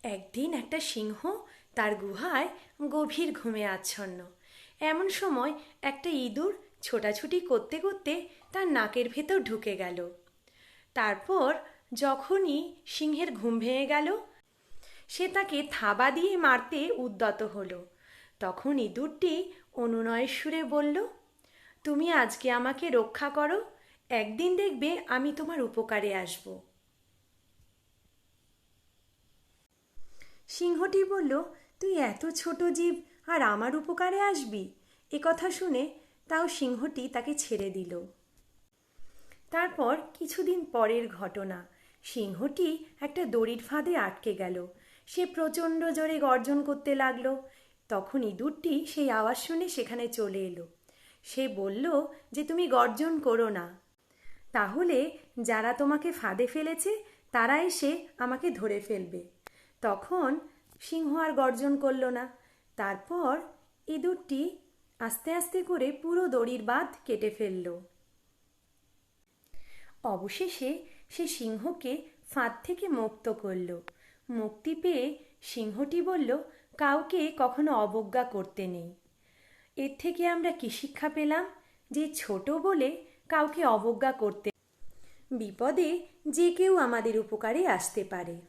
একদিন একটা সিংহ তার গুহায় গভীর ঘুমে আচ্ছন্ন। এমন সময় একটা ইঁদুর ছোটাছুটি করতে করতে তার নাকের ভেতর ঢুকে গেল। তারপর যখনই সিংহের ঘুম ভেঙে গেল, সে তাকে থাবা দিয়ে মারতে উদ্যত হলো। তখন ইঁদুরটি অনুনয়ের সুরে বলল, তুমি আজকে আমাকে রক্ষা করো, একদিন দেখবে আমি তোমার উপকারে আসব। সিংহটি বলল, তুই এত ছোট জীব আর আমার উপকারে আসবি? এ কথা শুনে তাও সিংহটি তাকে ছেড়ে দিল। তারপর কিছুদিন পরের ঘটনা, সিংহটি একটা দড়ির ফাঁদে আটকে গেল। সে প্রচণ্ড জোরে গর্জন করতে লাগলো। তখন ইঁদুরটি সেই আওয়াজ শুনে সেখানে চলে এলো। সে বলল যে তুমি গর্জন করো না, তাহলে যারা তোমাকে ফাঁদে ফেলেছে তারা এসে আমাকে ধরে ফেলবে। তখন সিংহ আর গর্জন করল না। তারপর ইঁদুরটি আস্তে আস্তে করে পুরো দড়ির বাঁধ কেটে ফেলল। অবশেষে সে সিংহকে ফাঁদ থেকে মুক্ত করল। মুক্তি পেয়ে সিংহটি বলল, কাউকে কখনো অবজ্ঞা করতে নেই। এর থেকে আমরা কি শিক্ষা পেলাম? যে ছোট বলে কাউকে অবজ্ঞা করতে, বিপদে যে কেউ আমাদের উপকারে আসতে পারে।